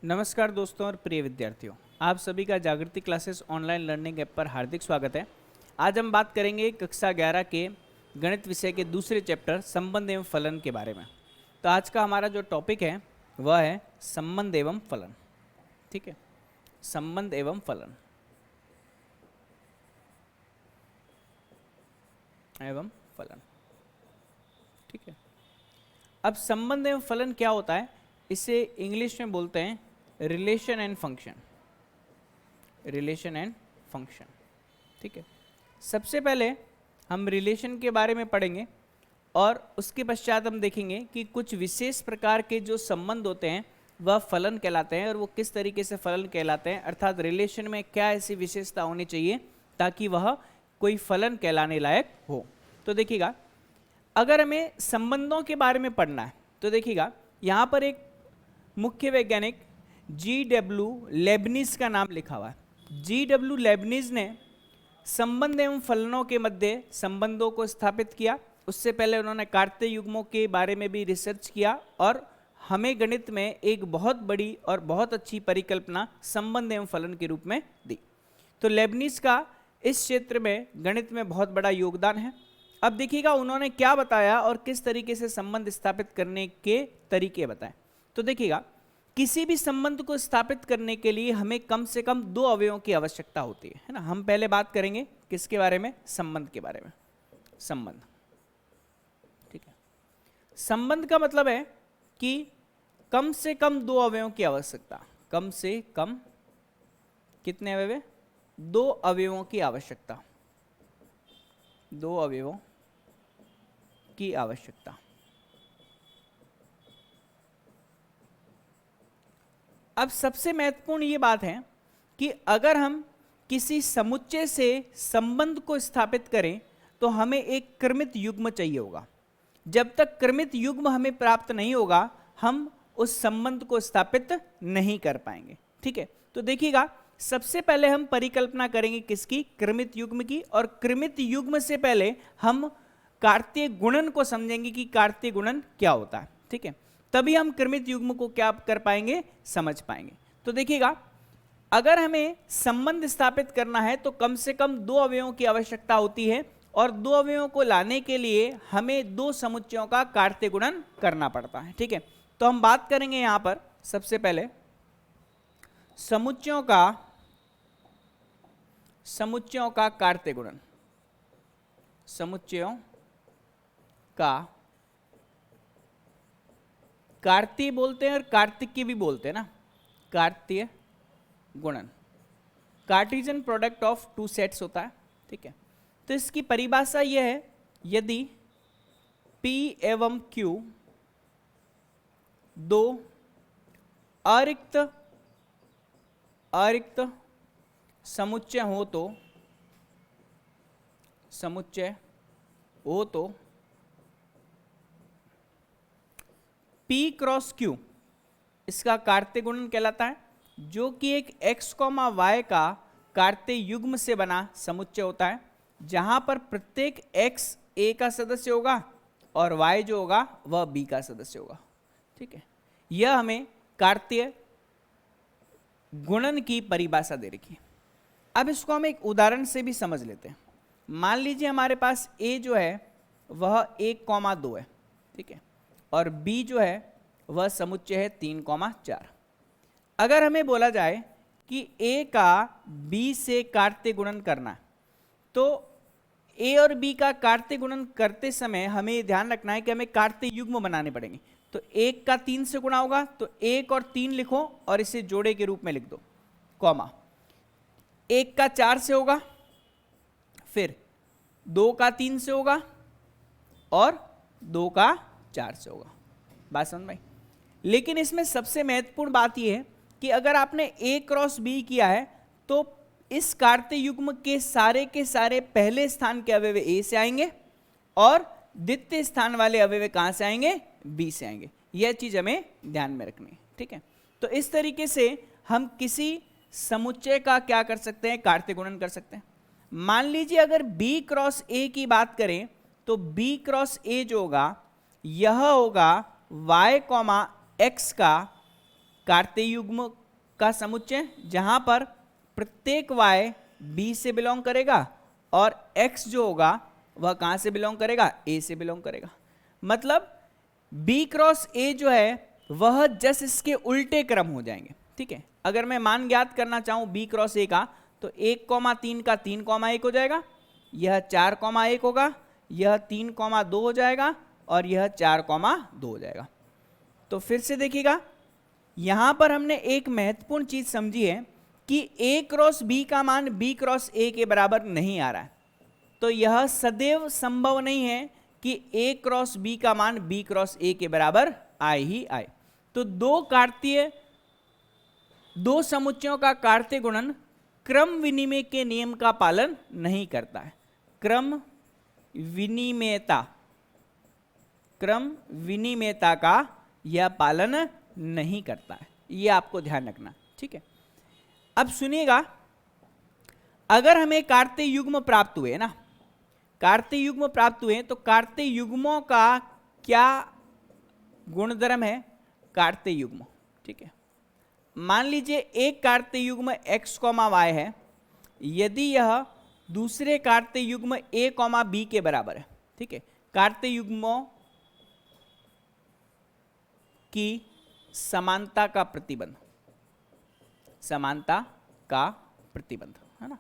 नमस्कार दोस्तों और प्रिय विद्यार्थियों, आप सभी का जागृति क्लासेस ऑनलाइन लर्निंग ऐप पर हार्दिक स्वागत है। आज हम बात करेंगे कक्षा 11 के गणित विषय के दूसरे चैप्टर संबंध एवं फलन के बारे में। तो आज का हमारा जो टॉपिक है वह है संबंध एवं फलन। ठीक है, संबंध एवं फलन ठीक है। अब संबंध एवं फलन क्या होता है, इसे इंग्लिश में बोलते हैं रिलेशन एंड फंक्शन। ठीक है, सबसे पहले हम रिलेशन के बारे में पढ़ेंगे और उसके पश्चात हम देखेंगे कि कुछ विशेष प्रकार के जो संबंध होते हैं वह फलन कहलाते हैं और वो किस तरीके से फलन कहलाते हैं, अर्थात रिलेशन में क्या ऐसी विशेषता होनी चाहिए ताकि वह कोई फलन कहलाने लायक हो। तो देखिएगा, अगर हमें संबंधों के बारे में पढ़ना है तो देखिएगा, यहाँ पर एक मुख्य वैज्ञानिक G.W. लेबनिज का नाम लिखा हुआ है। G.W. लेबनिज ने संबंध एवं फलनों के मध्य संबंधों को स्थापित किया। उससे पहले उन्होंने कार्तीय युग्मों के बारे में भी रिसर्च किया और हमें गणित में एक बहुत बड़ी और बहुत अच्छी परिकल्पना संबंध एवं फलन के रूप में दी। तो लेबनिज का इस क्षेत्र में गणित में बहुत बड़ा योगदान है। अब देखिएगा उन्होंने क्या बताया और किस तरीके से संबंध स्थापित करने के तरीके बताए। तो देखिएगा, किसी भी संबंध को स्थापित करने के लिए हमें कम से कम दो अवयवों की आवश्यकता होती है ना। हम पहले बात करेंगे किसके बारे में, संबंध के बारे में। संबंध, ठीक है, संबंध का मतलब है कि कम से कम दो अवयवों की आवश्यकता। कम से कम कितने अवयव? दो अवयवों की आवश्यकता। दो अवयवों की आवश्यकता। अब सबसे महत्वपूर्ण ये बात है कि अगर हम किसी समुच्चय से संबंध को स्थापित करें तो हमें एक क्रमित युग्म चाहिए होगा। जब तक क्रमित युग्म हमें प्राप्त नहीं होगा हम उस संबंध को स्थापित नहीं कर पाएंगे। ठीक है, तो देखिएगा, सबसे पहले हम परिकल्पना करेंगे किसकी? क्रमित युग्म की। और क्रमित युग्म से पहले हम कार्तीय गुणन को समझेंगे कि कार्तीय गुणन क्या होता है। ठीक है, तभी हम क्रमित युग्म को क्या कर पाएंगे, समझ पाएंगे। तो देखिएगा, अगर हमें संबंध स्थापित करना है तो कम से कम दो अवयवों की आवश्यकता होती है और दो अवयवों को लाने के लिए हमें दो समुच्चयों का कार्तीय गुणन करना पड़ता है। ठीक है, तो हम बात करेंगे यहां पर सबसे पहले समुच्चयों का कार्तीय गुणन। समुच्चयों का कार्तीय बोलते हैं और कार्तिकीय भी बोलते हैं ना, कार्तीय गुणन। Cartesian product of two sets होता है। ठीक है, तो इसकी परिभाषा यह है, यदि P एवं Q दो अरिक्त समुच्चय हो तो P क्रॉस Q इसका कार्तीय गुणन कहलाता है, जो कि एक x, y का कार्तीय युग्म से बना समुच्चय होता है, जहां पर प्रत्येक x a का सदस्य होगा और y जो होगा वह b का सदस्य होगा। ठीक है, यह हमें कार्तीय गुणन की परिभाषा दे रखी है। अब इसको हम एक उदाहरण से भी समझ लेते हैं। मान लीजिए हमारे पास a जो है वह 1,2 है। ठीक है, और b जो है वह समुच्चय है 3,4। अगर हमें बोला जाए कि a का b से कार्तीय गुणन करना है तो a और b का कार्तीय गुणन करते समय हमें ध्यान रखना है कि हमें कार्तीय युग्म बनाने पड़ेंगे। तो 1 का 3 से गुणा होगा तो 1 और 3 लिखो और इसे जोड़े के रूप में लिख दो, कॉमा। 1 का 4 से होगा, फिर 2 का 3 से होगा और 2 का 4 से होगा। बात समझ में? लेकिन इसमें सबसे महत्वपूर्ण बात यह है कि अगर आपने a क्रॉस b किया है तो इस कार्तीय युग्म के सारे पहले स्थान के अवयव a से आएंगे और द्वितीय स्थान वाले अवयव कहां से आएंगे? b से आएंगे। यह चीज हमें ध्यान में रखनी है। ठीक है, तो इस तरीके से हम किसी समुच्चय का क्या कर सकते हैं? कार्तीय गुणन कर सकते हैं। मान लीजिए अगर b क्रॉस a की बात करें तो b क्रॉस a जो होगा यह होगा y, x का कार्तीय युग्म का समुच्चय जहां पर प्रत्येक y b से बिलोंग करेगा और x जो होगा वह कहां से बिलोंग करेगा, a से बिलोंग करेगा। मतलब b क्रॉस a जो है वह जस्ट इसके उल्टे क्रम हो जाएंगे, ठीक है। अगर मैं मान ज्ञात करना चाहूं b क्रॉस a का, तो 1,3 का 3,1 हो जाएगा, यह 4,1 होगा, यह 3,2 हो जाएगा और यह 4,2 हो जाएगा। तो फिर से देखिएगा, यहां पर हमने एक महत्वपूर्ण चीज समझी है कि a क्रॉस b का मान b क्रॉस a के बराबर नहीं आ रहा है। तो यह सदैव संभव नहीं है कि a क्रॉस b का मान b क्रॉस a के बराबर आए ही आए। तो दो समुच्चयों का कार्तीय गुणन क्रम विनिमय के नियम का पालन नहीं करता है। क्रम विनिमयता का यह पालन नहीं करता है, यह आपको ध्यान रखना, ठीक है। अब सुनिएगा, अगर हमें कार्तीय युग्म प्राप्त हुए ना, कार्तीय युग्म प्राप्त हुए, तो कार्तीय युग्मों का क्या गुणधर्म है, कार्तीय युग्म, ठीक है। मान लीजिए एक कार्तीय युग्म x, y है, यदि यह दूसरे कार्तीय युग्म a, b के बराबर है, ठीक है। कार्तीय युग्मों की समानता का प्रतिबंध, है ना,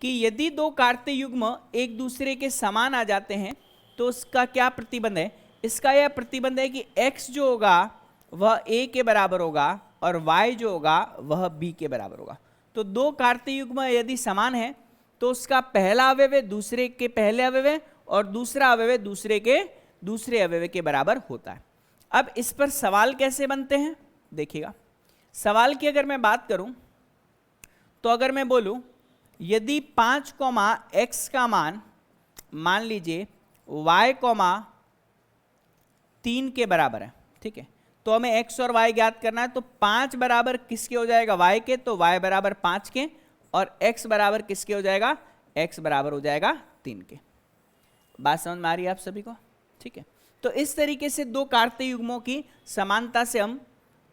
कि यदि दो कार्तीय युग्म एक दूसरे के समान आ जाते हैं तो उसका क्या प्रतिबंध है, इसका यह प्रतिबंध है कि x जो होगा वह a के बराबर होगा और y जो होगा वह b के बराबर होगा। तो दो कार्तीय युग्म यदि समान है तो उसका पहला अवयव दूसरे के पहले अवयव और दूसरा अवयव दूसरे के दूसरे अवयव के बराबर होता है। अब इस पर सवाल कैसे बनते हैं, देखिएगा। सवाल की अगर मैं बात करूं तो अगर मैं बोलूं यदि 5, x का मान मान लीजिए y, 3 के बराबर है, ठीक है, तो हमें x और y ज्ञात करना है। तो 5 बराबर किसके हो जाएगा, y के, तो y बराबर 5 के, और x बराबर किसके हो जाएगा, x बराबर हो जाएगा 3 के। बात समझ में आ रही है आप सभी को, ठीक है। तो इस तरीके से दो कार्तीय युग्मों की समानता से हम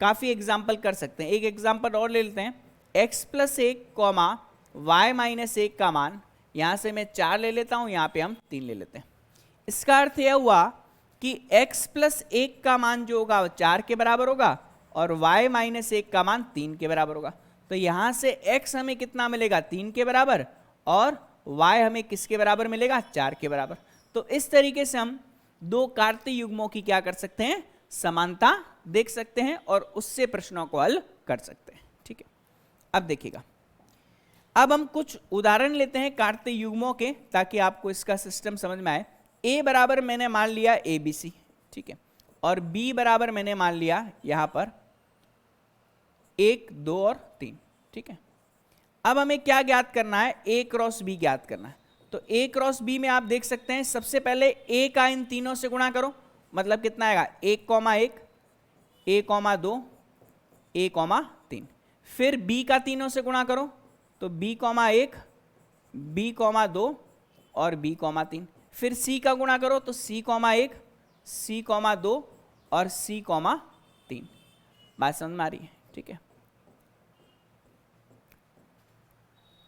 काफी एग्जाम्पल कर सकते हैं। एक एग्जाम्पल और ले लेते हैं, x + 1, y - 1 का मान, यहां से मैं 4 ले लेता हूं, यहां पे हम 3 ले लेते हैं। इसका अर्थ यह हुआ कि x + 1 का मान जो होगा वो 4 के बराबर होगा और y - 1 का मान 3 के बराबर होगा। तो यहां से x हमें कितना मिलेगा, 3 के बराबर, और y हमें किसके बराबर मिलेगा, 4 के बराबर। तो इस तरीके से हम दो कार्तीय युग्मों की क्या कर सकते हैं, समानता देख सकते हैं और उससे प्रश्नों को हल कर सकते हैं, ठीक है। अब देखिएगा, अब हम कुछ उदाहरण लेते हैं कार्तीय युग्मों के, ताकि आपको इसका सिस्टम समझ में आए। a बराबर मैंने मान लिया ABC, ठीक है, और b बराबर मैंने मान लिया यहां पर 1, 2 और 3, ठीक है। अब हमें क्या ज्ञात करना है, a क्रॉस b ज्ञात करना है। तो a क्रॉस b में आप देख सकते हैं, सबसे पहले a का इन तीनों से गुणा करो, मतलब कितना आएगा, 1,1, a, 2, a, 3। फिर b का तीनों से गुणा करो, तो b, 1, b, 2 और b, 3। फिर c का गुणा करो, तो c, 1, c, 2 और c, 3। बात समझ में आ रही है, ठीक है।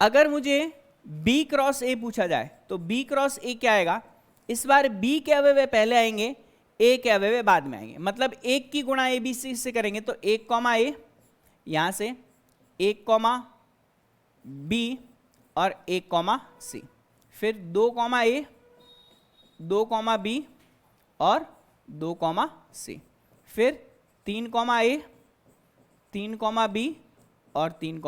अगर मुझे b क्रॉस a पूछा जाए तो b क्रॉस a क्या आएगा, इस बार b के अवयव पहले आएंगे, a के अवयव बाद में आएंगे। मतलब 1 की गुणा ABC से करेंगे तो 1, a, यहां से 1, b और 1, c। फिर 2, a, 2, b और 2, c। फिर 3, a, 3, b और 3,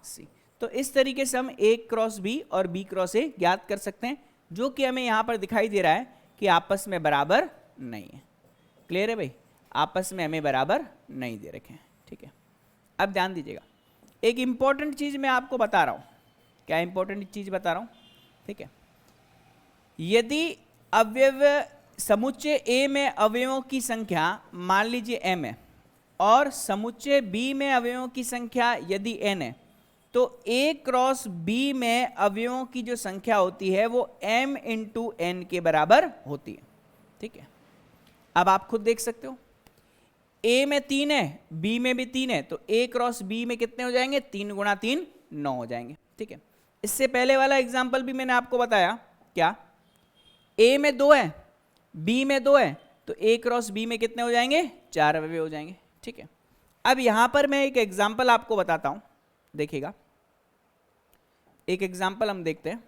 c। तो इस तरीके से हम a क्रॉस b और b क्रॉस a ज्ञात कर सकते हैं, जो कि हमें यहां पर दिखाई दे रहा है कि आपस में बराबर नहीं है। क्लियर है भाई, आपस में हमें बराबर नहीं दे रखे हैं, ठीक है। अब ध्यान दीजिएगा, एक इंपॉर्टेंट चीज मैं आपको बता रहा हूं। क्या इंपॉर्टेंट चीज बता रहा हूं, ठीक है। यदि अवयव समुच्चय A में अवयवों की संख्या मान लीजिए m है और समुच्चय B में अवयवों की संख्या यदि n है, तो A क्रॉस B में अवयवों की जो संख्या होती है वो m × n के बराबर होती है, ठीक है। अब आप खुद देख सकते हो, ए में 3 है, बी में भी 3 है, तो ए क्रॉस बी में कितने हो जाएंगे? 3 गुणा 3 9 हो जाएंगे। ठीक है, इससे पहले वाला एग्जाम्पल भी मैंने आपको बताया, क्या ए में 2 है, बी में 2 है, तो ए क्रॉस बी में कितने हो जाएंगे? 4 अवयव हो जाएंगे। ठीक है, अब यहां पर मैं एक एग्जाम्पल आपको बताता हूं, देखिएगा। एक एग्जाम्पल हम देखते हैं।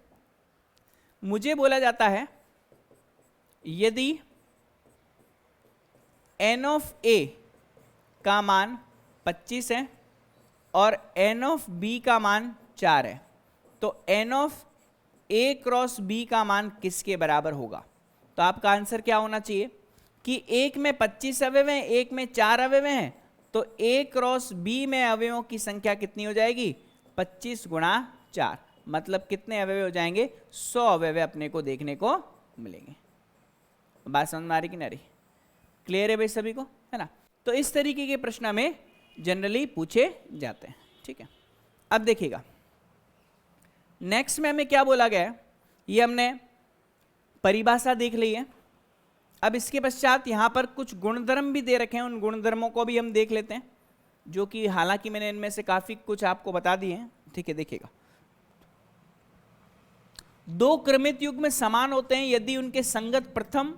मुझे बोला जाता है यदि n ऑफ a का मान 25 है और n ऑफ b का मान 4 है, तो n of a cross b का मान किसके बराबर होगा? तो आपका आंसर क्या होना चाहिए कि एक में 25 अवयव हैं, एक में 4 अवयव हैं, तो a क्रॉस b में अवयवों की संख्या कितनी हो जाएगी? 25 गुणा 4, मतलब कितने अवयव हो जाएंगे? 100 अवयव अपने को देखने को मिलेंगे। बात समझ में आ रही कि नहीं? क्लियर है भाई सभी को, है ना? तो इस तरीके के प्रश्न हमें जनरली पूछे जाते हैं। ठीक है, अब देखिएगा नेक्स्ट में हमें क्या बोला गया है, ये हमने परिभाषा देख ली है। अब इसके पश्चात यहां पर कुछ गुणधर्म भी दे रखे हैं, उन गुणधर्मों को भी हम देख लेते हैं, जो कि हालांकि मैंने इनमें से काफी कुछ आपको बता दिए हैं। ठीक है, देखिएगा, दो क्रमित युग्म समान होते हैं यदि उनके संगत प्रथम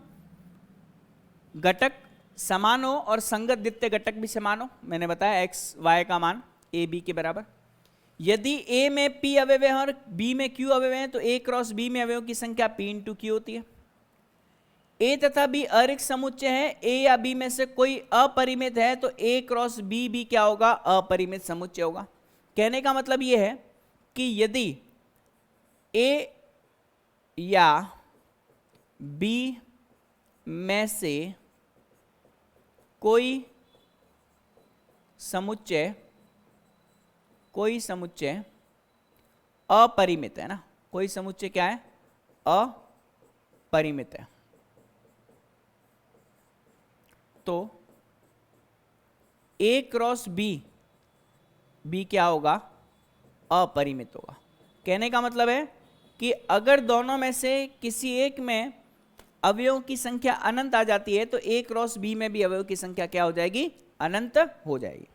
घटक समान हो और संगत द्वितीय घटक भी समान हो। मैंने बताया x y का मान a b के बराबर। यदि a में p अवयव है और b में q अवयव है, तो a क्रॉस b में अवयवों की संख्या p इंटू q होती है। a तथा b अरिक्त समुच्चय है, a या b में से कोई अपरिमित है, तो a क्रॉस b भी क्या होगा? अपरिमित समुच्चय होगा। कहने का मतलब यह है कि यदि a या b में से कोई समुच्चय अपरिमित है ना, कोई समुच्चय क्या है? अपरिमित है, तो a क्रॉस b क्या होगा? अपरिमित होगा। कहने का मतलब है कि अगर दोनों में से किसी एक में अवयवों की संख्या अनंत आ जाती है, तो a क्रॉस b में भी अवयवों की संख्या क्या हो जाएगी? अनंत हो जाएगी।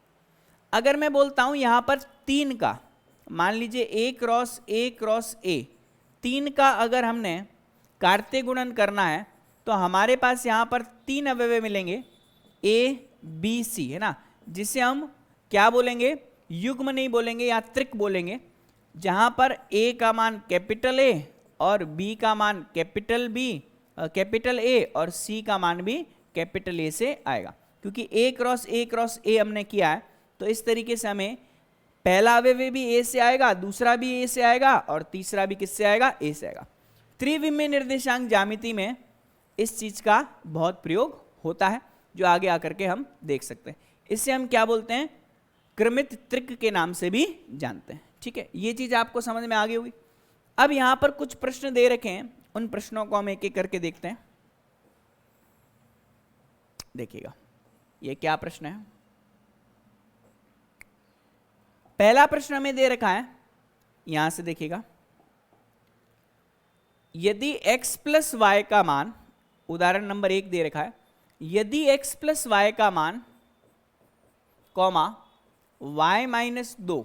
अगर मैं बोलता हूं यहां पर 3 का, मान लीजिए a क्रॉस a 3 का अगर हमने कार्तीय गुणन करना है, तो हमारे पास यहां पर 3 अवयव मिलेंगे a b c, है ना, जिसे हम क्या बोलेंगे? युग्म नहीं बोलेंगे या त्रिक बोलेंगे, जहां पर a का मान कैपिटल A और b का मान कैपिटल A और c का मान भी कैपिटल A से आएगा। क्योंकि a क्रॉस a हमने किया है, तो इस तरीके से हमें पहला अवयव भी a से आएगा, दूसरा भी a से आएगा और तीसरा भी किससे आएगा? a से आएगा। त्रिविमीय निर्देशांक ज्यामिति में इस चीज का बहुत प्रयोग होता है, जो आगे आकर के हम देख सकते हैं। इससे हम क्या बोलते हैं? क्रमित त्रिक के नाम से भी जानते हैं। ठीक है, ये चीज आपको समझ में आ गई होगी। अब यहां पर कुछ प्रश्न दे रखे हैं, उन प्रश्नों को हम एक एक करके देखते हैं। देखिएगा ये क्या प्रश्न है। पहला प्रश्न हमें दे रखा है, यहां से देखिएगा, यदि x प्लस वाई का मान, उदाहरण नंबर 1 दे रखा है, यदि x प्लस वाई का मान कॉमा y माइनस 2,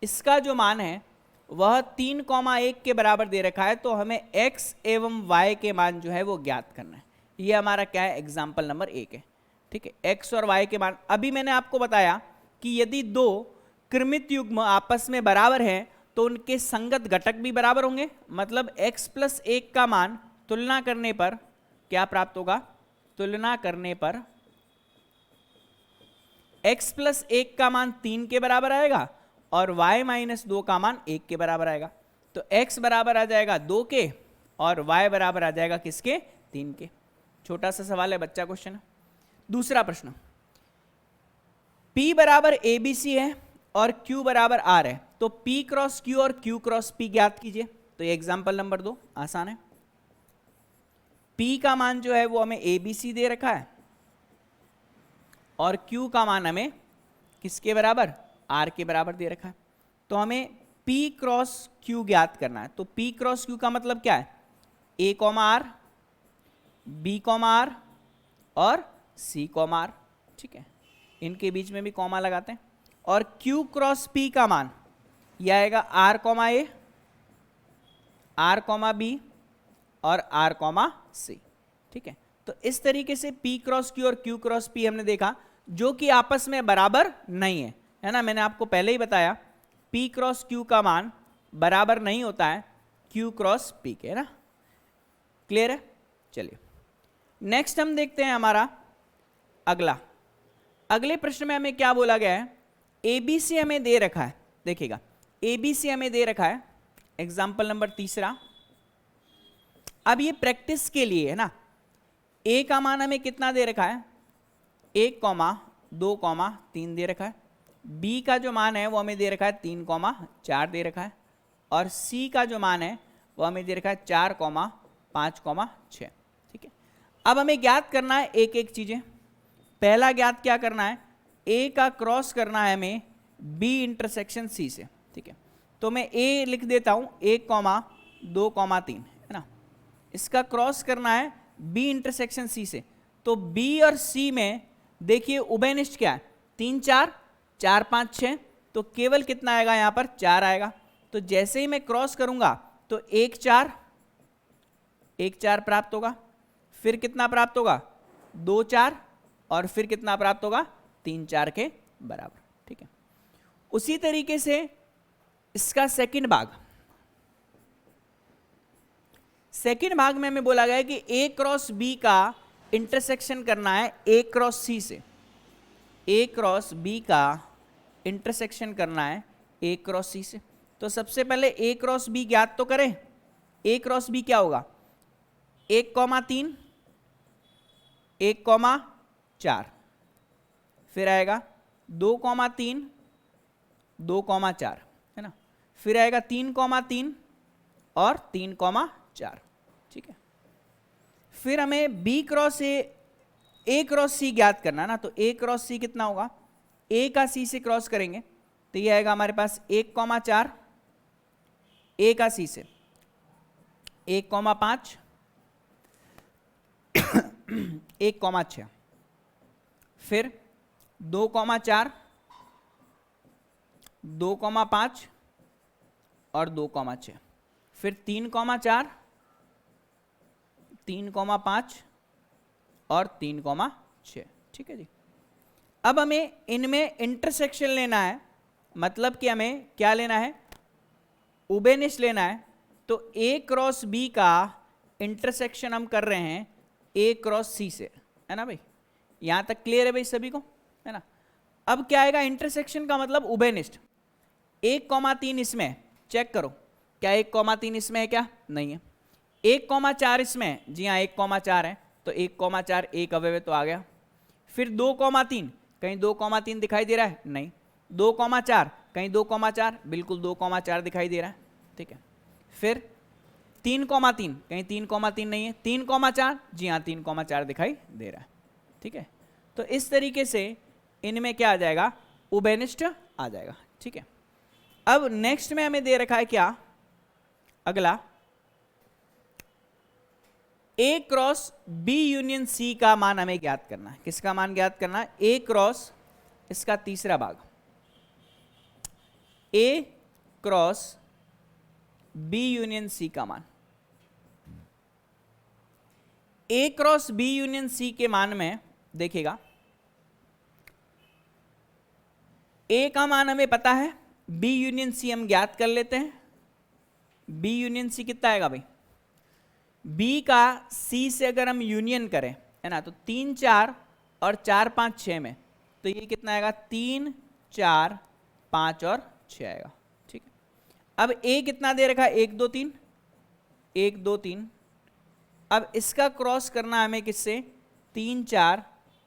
इसका जो मान है वह 3,1 के बराबर दे रखा है, तो हमें x एवं y के मान जो है वो ज्ञात करना है। ये हमारा क्या है? एग्जाम्पल नंबर 1 है। ठीक है, x और y के मान, अभी मैंने आपको बताया कि यदि दो क्रमित युग्म आपस में बराबर हैं, तो उनके संगत घटक भी बराबर होंगे। मतलब x प्लस 1 का मान तुलना करने पर क्या प्राप्त होगा? तुलना करने पर x प्लस 1 का मान 3 के बराबर आएगा और y माइनस 2 का मान 1 के बराबर आएगा। तो x बराबर आ जाएगा 2 के और y बराबर आ जाएगा किसके? 3 के। छोटा सा सवाल है, बच्चा क्वेश्चन है। दूसरा प्रश्न, p बराबर abc है और q बराबर r है, तो p क्रॉस q और q क्रॉस p ज्ञात कीजिए। तो ये एग्जाम्पल नंबर 2 आसान है। p का मान जो है वो हमें abc दे रखा है और q का मान हमें किसके बराबर? r के बराबर दे रखा है। तो हमें p क्रॉस q ज्ञात करना है। तो p क्रॉस q का मतलब क्या है? a, r, b, r और c, r। ठीक है, इनके बीच में भी कॉमा लगाते हैं। और Q क्रॉस P का मान यह आएगा R comma A, R comma B और R कॉमा C। ठीक है, तो इस तरीके से P क्रॉस Q और Q क्रॉस P हमने देखा जो कि आपस में बराबर नहीं है ना। मैंने आपको पहले ही बताया P क्रॉस Q का मान बराबर नहीं होता है Q क्रॉस P के, है ना। क्लियर है? चलिए नेक्स्ट हम देखते हैं हमारा अगले प्रश्न में हमें क्या बोला गया है। ABC हमें दे रखा है, देखिएगा ABC हमें दे रखा है, एग्जाम्पल नंबर 3। अब ये प्रैक्टिस के लिए है ना। A का मान हमें कितना दे रखा है, 1,2,3 दे रखा है। B का जो मान है वो हमें दे रखा है 3,4 दे रखा है। और C का जो मान है वो हमें दे रखा है 4,5,6। ठीक है, अब हमें ज्ञात करना है एक एक चीजें। पहला ज्ञात क्या करना है, A का क्रॉस करना है हमें B इंटरसेक्शन C से। ठीक है, तो मैं A लिख देता हूं 1,2,3, है ना। इसका क्रॉस करना है B इंटरसेक्शन C से। तो B और C में देखिए उभयनिष्ठ क्या है, 3 4 4 5 6, तो केवल कितना आएगा यहां पर 4 आएगा। तो जैसे ही मैं क्रॉस करूंगा तो 1 4 प्राप्त होगा, फिर कितना प्राप्त होगा 2 4, और फिर कितना प्राप्त होगा 3 4 के बराबर। ठीक है, उसी तरीके से इसका सेकंड भाग में हमें बोला गया है कि A क्रॉस B का इंटरसेक्शन करना है A क्रॉस C से। A क्रॉस B का इंटरसेक्शन करना है A क्रॉस C से। तो सबसे पहले A क्रॉस B ज्ञात तो करें। A क्रॉस B क्या होगा, 1,3 1,4, फिर आएगा 2,3 2,4, है ना। फिर आएगा 3,3 और 3,4। ठीक है, फिर हमें B cross A cross C ज्ञात करना है ना। तो A क्रॉस C कितना होगा, A का C से क्रॉस करेंगे तो ये आएगा हमारे पास 1,4, A का C से 1,5 1,6, फिर 2,4 2,5 और 2,6, फिर 3,4 3,5 और 3,6। ठीक है जी, अब हमें इनमें इंटरसेक्शन लेना है, मतलब कि हमें क्या लेना है, उभयनिष्ठ लेना है। तो A क्रॉस B का इंटरसेक्शन हम कर रहे हैं A क्रॉस C से, है ना भाई। यहां तक क्लियर है भाई सभी को, है ना। अब क्या आएगा, इंटरसेक्शन का मतलब उभयनिष्ठ। 1,3 इसमें चेक करो, क्या 1,3 इसमें है, क्या नहीं है। 1,4 इसमें है, जी हाँ 1,4 है, तो 1,4 एक अवयव तो आ गया। फिर 2,3, कहीं 2,3 दिखाई दे रहा है, नहीं। 2,4 कहीं 2,4, बिल्कुल 2,4 दिखाई दे रहा है। ठीक है, फिर 3,3 कहीं 3,3 नहीं है। 3,4, जी हाँ 3,4 दिखाई दे रहा है। ठीक है, तो इस तरीके से इनमें क्या आ जाएगा, उभयनिष्ठ आ जाएगा। ठीक है, अब नेक्स्ट में हमें दे रखा है क्या, अगला A cross B union C का मान हमें ज्ञात करना है। किसका मान ज्ञात करना है, A क्रॉस, इसका तीसरा भाग, A cross B union C का मान। A cross B union C के मान में देखिएगा, A का मान हमें पता है, B यूनियन C हम ज्ञात कर लेते हैं। B यूनियन C कितना आएगा भाई, B का C से अगर हम यूनियन करें, है ना, तो 3 4 और 4 5 6 में, तो ये कितना आएगा 3 4 5 और 6 आएगा। ठीक है, अब A कितना दे रखा है, 1 2 3 1 2 3। अब इसका क्रॉस करना हमें किससे, 3 4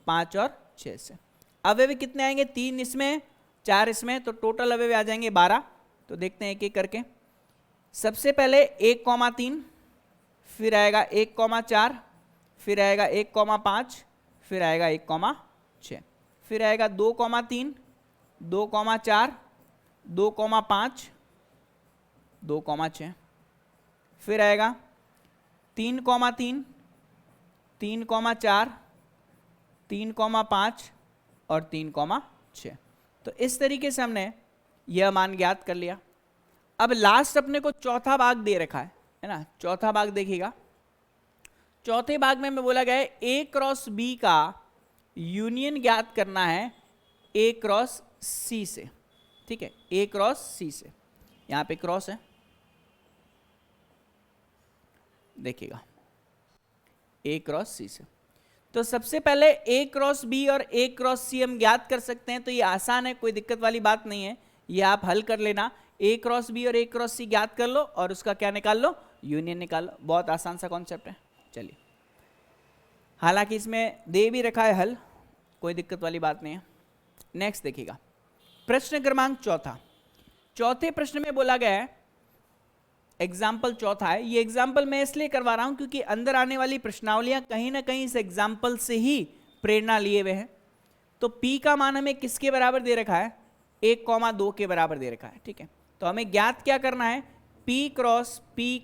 5 और 6 से। अवयव कितने आएंगे, 3 इसमें 4 इसमें, तो टोटल अवयव आ जाएंगे 12। तो देखते हैं एक एक करके। सबसे पहले 1,3, फिर आएगा 1,4, फिर आएगा 1,5, फिर आएगा 1,6, फिर आएगा 2,3 2,4 2,5 2,6, फिर आएगा 3,3 3,4 3,5 और 3,6। तो इस तरीके से हमने यह मान ज्ञात कर लिया। अब लास्ट अपने को चौथा भाग दे रखा है ना। चौथा भाग देखिएगा, चौथे भाग में हमें बोला गया है ए क्रॉस बी का यूनियन ज्ञात करना है ए क्रॉस सी से। ठीक है, ए क्रॉस सी से, यहां पे क्रॉस है, देखिएगा ए क्रॉस सी से। तो सबसे पहले ए क्रॉस बी और ए क्रॉस सी हम ज्ञात कर सकते हैं, तो ये आसान है, कोई दिक्कत वाली बात नहीं है, ये आप हल कर लेना। ए क्रॉस बी और ए क्रॉस सी ज्ञात कर लो और उसका क्या निकाल लो, यूनियन निकाल लो। बहुत आसान सा कॉन्सेप्ट है। चलिए, हालांकि इसमें दे भी रखा है हल, कोई दिक्कत वाली बात नहीं है। नेक्स्ट देखिएगा, प्रश्न क्रमांक चौथा। चौथे प्रश्न में बोला गया है, एग्जाम्पल चौथा है, ये एग्जाम्पल मैं इसलिए करवा रहा हूं क्योंकि अंदर आने वाली प्रश्नावलियां कहीं ना कहीं इस एग्जाम्पल से ही प्रेरणा लिए हुए हैं। तो P का मान हमें किसके बराबर दे रखा है, 1,2 के बराबर दे रखा है। ठीक है, तो हमें ज्ञात क्या करना है, P क्रॉस P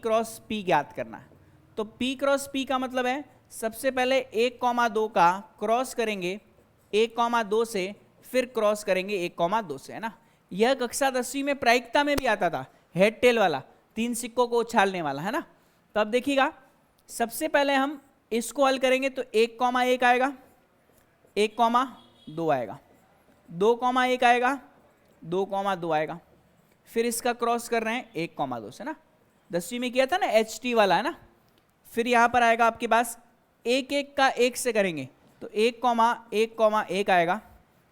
ज्ञात करना है। तो P क्रॉस P का मतलब है सबसे पहले 1,2 का क्रॉस करेंगे 1,2 से, फिर क्रॉस करेंगे 1,2 से, है ना। यह कक्षा 10वीं में प्रायिकता में भी आता था, हेड टेल वाला, 3 सिक्कों को उछालने वाला, है ना। तो अब देखिएगा, सबसे पहले हम इसको हल करेंगे तो 1,1 आएगा, 1,2 आएगा, 2,1 आएगा, 2,2 आएगा, फिर इसका क्रॉस कर रहे हैं 1,2 से ना, 10वीं में किया था ना HT वाला, है ना। फिर यहाँ पर आएगा आपके पास 1,1 का 1 से करेंगे तो 1,1 आएगा,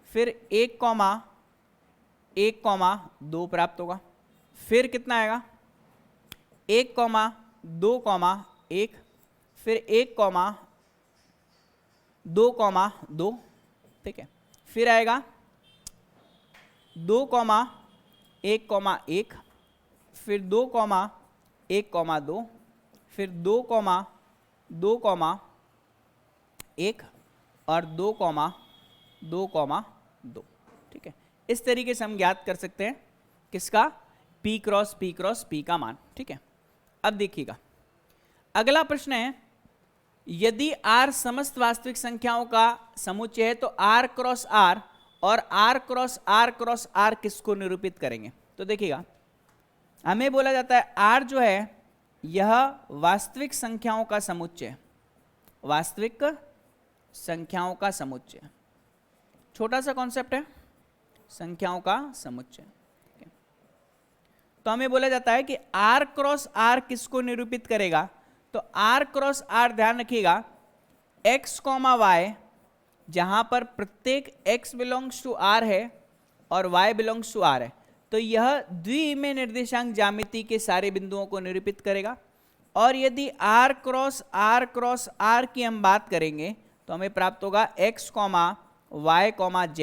फिर 1,1,2 प्राप्त होगा, फिर कितना आएगा 1,2,1, फिर 1,2,2, ठीक है, फिर आएगा 2,1,1, फिर 2,1,2, फिर 2,2,1 और 2,2,2। ठीक है, इस तरीके से हम ज्ञात कर सकते हैं किसका, P क्रॉस P का मान। ठीक है, अब देखिएगा अगला प्रश्न है, यदि R समस्त वास्तविक संख्याओं का समुच्चय है तो R क्रॉस R और R क्रॉस R किसको निरूपित करेंगे। तो देखिएगा, हमें बोला जाता है R जो है यह वास्तविक संख्याओं का समुच्चय, वास्तविक संख्याओं का समुच्चय, छोटा सा कॉन्सेप्ट है, संख्याओं का समुच्चय। तो हमें बोला जाता है कि R क्रॉस R किसको निरूपित करेगा। तो R क्रॉस R, ध्यान रखिएगा, x, y, जहां पर प्रत्येक x बिलोंग्स टू R है और y बिलोंग्स टू R है, तो यह द्विविमीय निर्देशांक ज्यामिति के सारे बिंदुओं को निरूपित करेगा। और यदि R क्रॉस R की हम बात करेंगे तो हमें प्राप्त होगा x, y, z,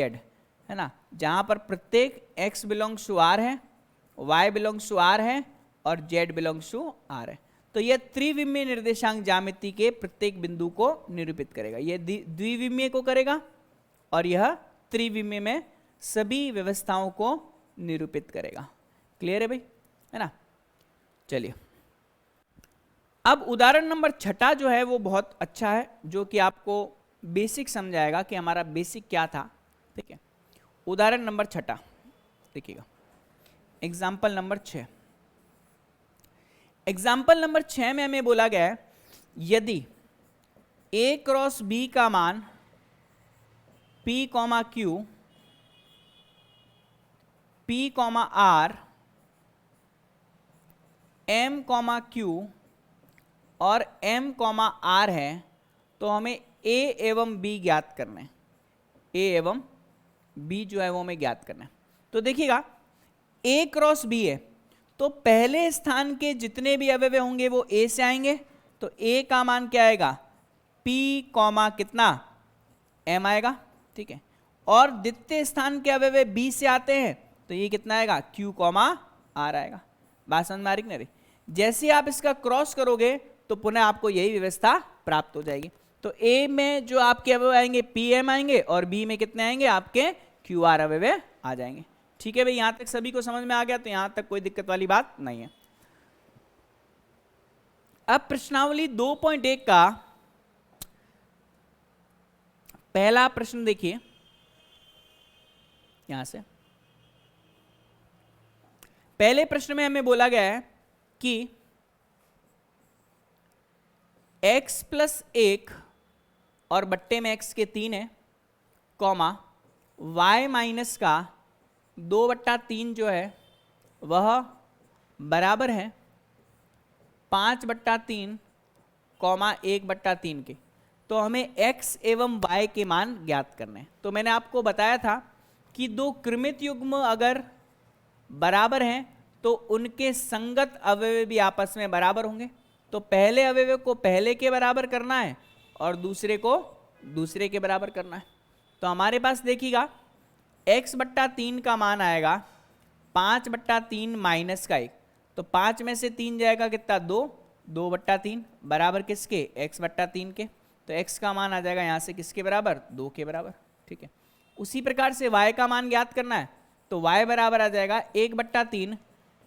है ना, जहां पर प्रत्येक x बिलोंग्स टू R है, y बिलोंग्स टू R है और z बिलोंग्स टू R है। तो यह त्रिविमीय निर्देशांक ज्यामिति के प्रत्येक बिंदु को निरूपित करेगा। यह द्विविमीय को करेगा और यह त्रिविमीय में सभी व्यवस्थाओं को निरूपित करेगा। क्लियर है भाई, है ना। चलिए, अब उदाहरण नंबर 6 जो है वो बहुत अच्छा है, जो कि आपको बेसिक समझाएगा कि हमारा बेसिक क्या था। ठीक है, उदाहरण नंबर 6 देखिएगा, एग्जाम्पल नंबर 6। एग्जाम्पल नंबर 6 में हमें बोला गया है, यदि A क्रॉस B का मान P, Q, P, R, M, Q और M, R है, तो हमें A एवं B ज्ञात करना है। A एवं B जो है वो हमें ज्ञात करना है। तो देखिएगा, A क्रॉस B है तो पहले स्थान के जितने भी अवयव होंगे वो A से आएंगे, तो A का मान क्या आएगा, P, कितना, M आएगा। ठीक है, और द्वितीय स्थान के अवयव B से आते हैं तो ये कितना आएगा, Q, R आएगा। बात समझ में आ रही नहीं? जैसे आप इसका क्रॉस करोगे तो पुनः आपको यही व्यवस्था प्राप्त हो जाएगी। तो A में जो आपके अवयव आएंगे PM आएंगे और B में कितने आएंगे, आपके QR अवयव आ जाएंगे। ठीक है भाई, यहां तक सभी को समझ में आ गया, तो यहां तक कोई दिक्कत वाली बात नहीं है। अब प्रश्नावली 2.1 का पहला प्रश्न देखिए, यहां से पहले प्रश्न में हमें बोला गया है कि x प्लस 1 और बट्टे में x के 3 है, कॉमा y माइनस का 2/3 जो है वह बराबर है 5/3 कॉमा 1/3 के। तो हमें x एवं y के मान ज्ञात करने हैं। तो मैंने आपको बताया था कि दो कृमित युग्म अगर बराबर हैं तो उनके संगत अवयव भी आपस में बराबर होंगे। तो पहले अवयव को पहले के बराबर करना है और दूसरे को दूसरे के बराबर करना है। तो हमारे पास देखिएगा x/3 का मान आएगा 5/3 माइनस का 1। तो 5 में से 3 जाएगा कितना, 2/3 बराबर किसके, x/3 के। तो x का मान आ जाएगा यहाँ से किसके बराबर, 2 के बराबर। ठीक है, उसी प्रकार से y का मान ज्ञात करना है। तो y बराबर आ जाएगा 1/3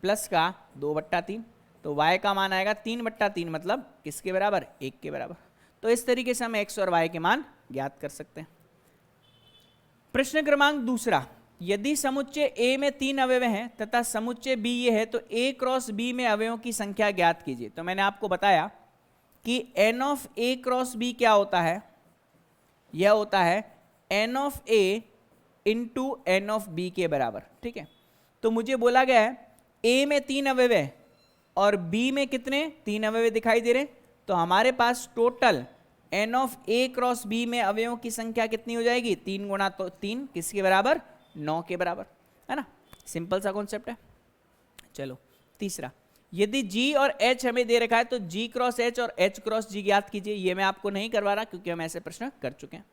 प्लस का 2/3। तो y का मान आएगा 3/3 मतलब किसके बराबर, 1 के बराबर। तो इस तरीके से हम x और y के मान ज्ञात कर सकते हैं। प्रश्न क्रमांक दूसरा, यदि समुच्चय A में 3 अवयव हैं तथा समुच्चय B ये है तो A क्रॉस B में अवयवों की संख्या ज्ञात कीजिए। तो मैंने आपको बताया कि n of A cross B क्या होता है, यह होता है n of A into n of B के बराबर। ठीक है, तो मुझे बोला गया है A में 3 अवयव है और B में कितने, 3 अवयव दिखाई दे रहे। तो हमारे पास total n of A cross B में अवयवों की संख्या कितनी हो जाएगी, 3 गुणा 3 किसके बराबर, 9 के बराबर, है ना। सिंपल सा कॉन्सेप्ट है। चलो तीसरा, यदि G और H हमें दे रखा है तो G क्रॉस H और H क्रॉस G ज्ञात कीजिए। ये मैं आपको नहीं करवा रहा क्योंकि हम ऐसे प्रश्न कर चुके हैं।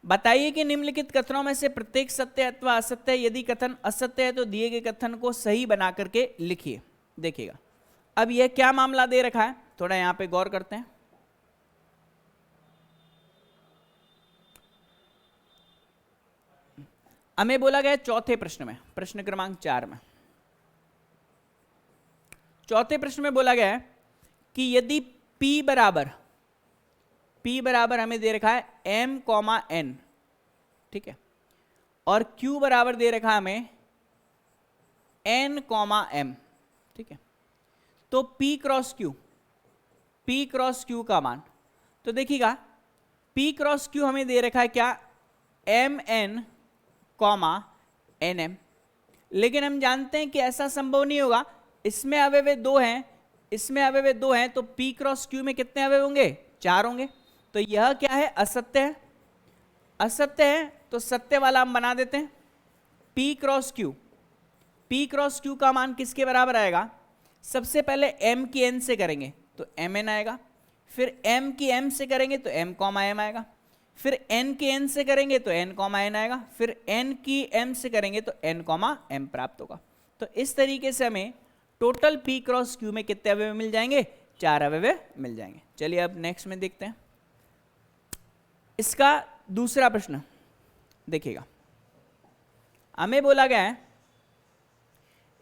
बताइए कि निम्नलिखित कथनों में से प्रत्येक सत्य अथवा असत्य है। यदि कथन असत्य है तो दिए गए कथन को सही बना करके लिखिए। देखिएगा अब यह क्या मामला दे रखा है, थोड़ा यहां पे गौर करते हैं। हमें बोला गया चौथे प्रश्न में, प्रश्न क्रमांक 4 में, चौथे प्रश्न में बोला गया है कि यदि P बराबर हमें दे रखा है M, N, ठीक है, और Q बराबर दे रखा है हमें N, M, ठीक है। तो P क्रॉस Q का मान, तो देखिएगा P क्रॉस Q हमें दे रखा है क्या, MN, NM, लेकिन हम जानते हैं कि ऐसा संभव नहीं होगा। इसमें अवयव 2 हैं, इसमें अवयव 2 हैं, तो P क्रॉस Q में कितने अवयव होंगे, 4 होंगे। तो यह क्या है, असत्य है। असत्य है तो सत्य वाला हम बना देते हैं। P क्रॉस Q का मान किसके बराबर आएगा, सबसे पहले M की N से करेंगे तो MN आएगा, फिर M की M से करेंगे तो M, M आएगा, फिर N की N से करेंगे तो N, N आएगा, फिर N की M से करेंगे तो N, M प्राप्त होगा। तो इस तरीके से हमें टोटल P क्रॉस Q में कितने अवयव मिल जाएंगे, 4 अवयव मिल जाएंगे। चलिए अब नेक्स्ट में देखते हैं। इसका दूसरा प्रश्न देखिएगा, हमें बोला गया है